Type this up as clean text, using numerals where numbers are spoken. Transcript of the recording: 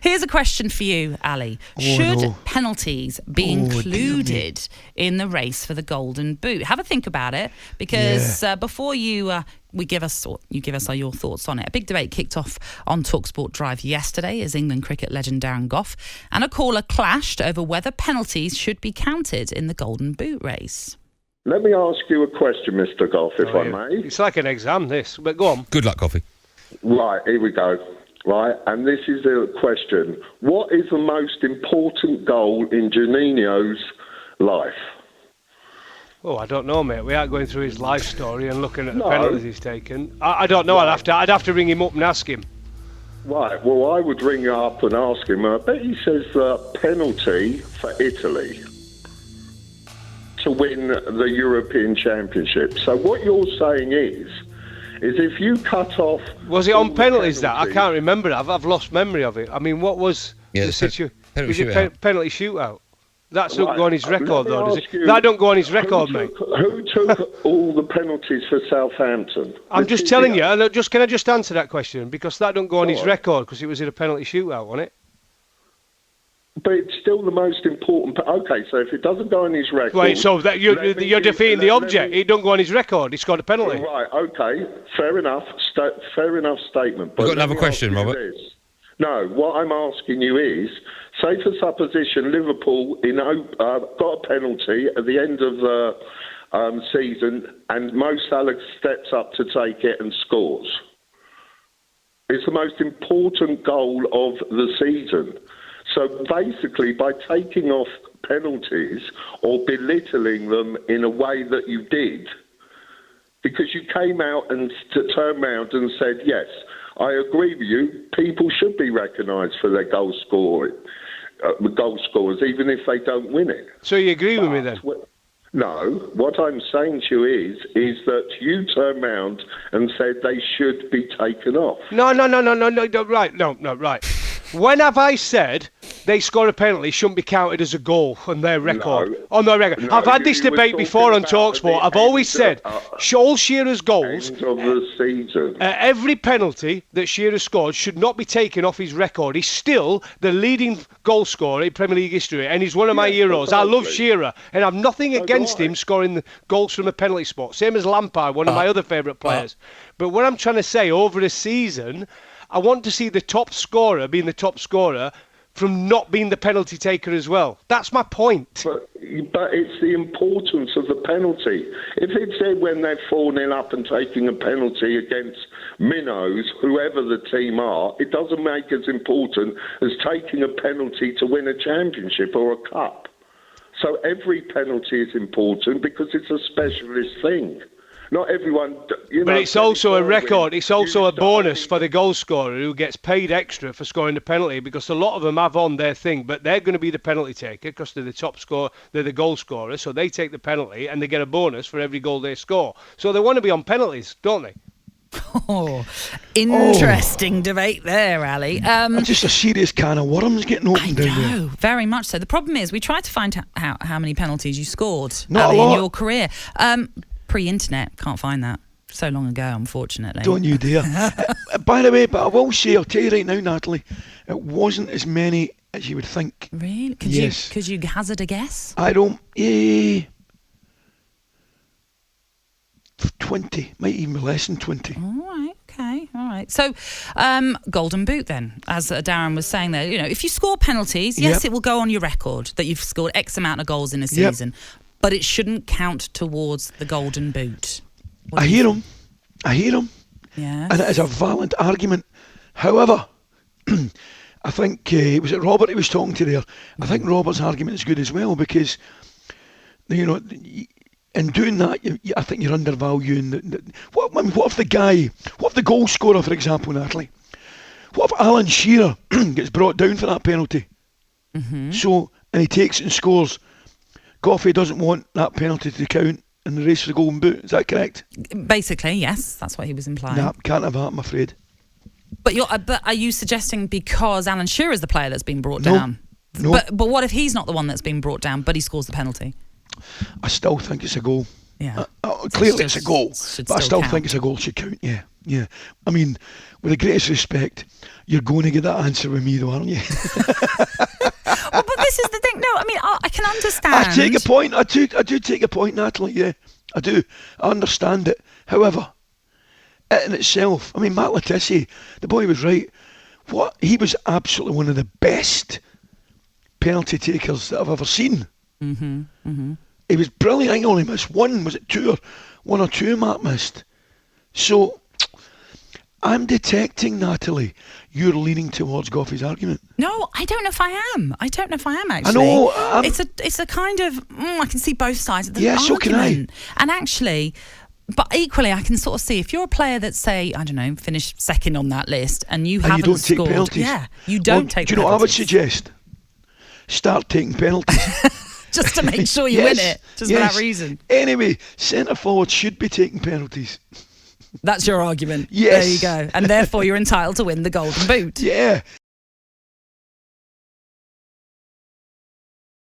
Here's a question for you, Ali. Should penalties be included in the race for the Golden Boot? Have a think about it, because before you give us your thoughts on it. A big debate kicked off on talkSPORT Drive yesterday as England cricket legend Darren Gough and a caller clashed over whether penalties should be counted in the Golden Boot race. Let me ask you a question, Mr. Gough, if I may. It's like an exam, this, but go on. Good luck, Coffee. Right, here we go. Right, and this is a question. What is the most important goal in Juninho's life? Oh, I don't know, mate. We aren't going through his life story and looking at the penalties he's taken. I don't know. I'd have to ring him up and ask him. Right, well, I would ring up and ask him. I bet he says penalty for Italy to win the European Championship. So what you're saying is if you cut off... Was it on penalties that? I can't remember. I've lost memory of it. I mean, what was the situation? Was it penalty shootout? That don't go on his record, though, does it? That don't go on his record, mate. Who took all the penalties for Southampton? I'm just telling you. Can I just answer that question? Because that don't go on his record, because it was in a penalty shootout, wasn't it? But it's still the most important... Okay, so if it doesn't go on his record... Wait, so that you're defeating the object. It don't go on his record. He scored a penalty. Right, okay. Fair enough. Fair enough statement. We've got another question, Robert. No, what I'm asking you is, say for supposition, Liverpool got a penalty at the end of the season and Mo Salah steps up to take it and scores. It's the most important goal of the season. So basically, by taking off penalties or belittling them in a way that you did, because you came out and turned around and said, yes, I agree with you, people should be recognised for their goal scorers, even if they don't win it. So you agree with me then? No, what I'm saying to you is that you turned around and said they should be taken off. No, right. When have I said they score a penalty shouldn't be counted as a goal on their record? On their record. No, I've had this debate before on talkSPORT. I've always said all Shearer's goals of the season. Every penalty that Shearer scored should not be taken off his record. He's still the leading goal scorer in Premier League history, and he's one of my heroes. I love Shearer, and I've nothing against him scoring the goals from a penalty spot. Same as Lampard, one of my other favourite players. But what I'm trying to say, over a season, I want to see the top scorer being the top scorer from not being the penalty taker as well. That's my point. But it's the importance of the penalty. If it's there when they're 4-0 up and taking a penalty against minnows, whoever the team are, it doesn't make as important as taking a penalty to win a championship or a cup. So every penalty is important because it's a specialist thing. Not everyone... But it's also a record. It's also a bonus for the goal scorer who gets paid extra for scoring the penalty, because a lot of them have on their thing, but they're going to be the penalty taker because they're the top scorer, they're the goal scorer, so they take the penalty and they get a bonus for every goal they score. So they want to be on penalties, don't they? Interesting debate there, Ali. Just a serious can of worms getting opened down there. Very much so. The problem is we tried to find out how many penalties you scored, Not Ali, a lot. in your career. Pre-internet, can't find that. So long ago, unfortunately. Don't you dare. By the way, but I will say, I'll tell you right now, Natalie, it wasn't as many as you would think. Really? Could you hazard a guess? I don't... 20, might even be less than 20. All right. So, Golden Boot then, as Darren was saying there, if you score penalties, yes, it will go on your record that you've scored X amount of goals in a season. But it shouldn't count towards the Golden Boot. I hear him. Yeah. And it is a valid argument. However, I think, was it Robert he was talking to there? I think Robert's argument is good as well, because, in doing that, I think you're undervaluing... What if the goal scorer, for example, Natalie, what if Alan Shearer gets brought down for that penalty? Mm-hmm. And he takes it and scores... Goughy doesn't want that penalty to count in the race for the Golden Boot. Is that correct? Basically, yes. That's what he was implying. Nah, can't have that, I'm afraid. But are you suggesting because Alan Shearer is the player that's been brought down? No. But what if he's not the one that's been brought down, but he scores the penalty? I still think it's a goal. Yeah. Clearly it's a goal, but I still think it's a goal should count, yeah. Yeah. I mean, with the greatest respect, you're going to get that answer with me, though, aren't you? Well, but this is the thing. No, I mean, I can understand. I take a point. I do take a point, Natalie. Yeah, I do. I understand it. However, it in itself, I mean, Matt Letizia, the boy was right. He was absolutely one of the best penalty takers that I've ever seen. He was brilliant. I think he only missed one. Was it one or two Matt missed? So I'm detecting, Natalie, you're leaning towards Goffey's argument. No, I don't know if I am. Actually. I know. It's a kind of I can see both sides of the yeah, argument. so can I. And actually, but equally, I can sort of see if you're a player that, say, I don't know, finished second on that list, and you haven't don't scored. take penalties. Yeah, you don't take. Do you know what I would suggest? Start taking penalties. Just to make sure you win it, just for that reason. Anyway, centre forward should be taking penalties. That's your argument. Yes. There you go. And therefore you're entitled to win the Golden Boot. Yeah.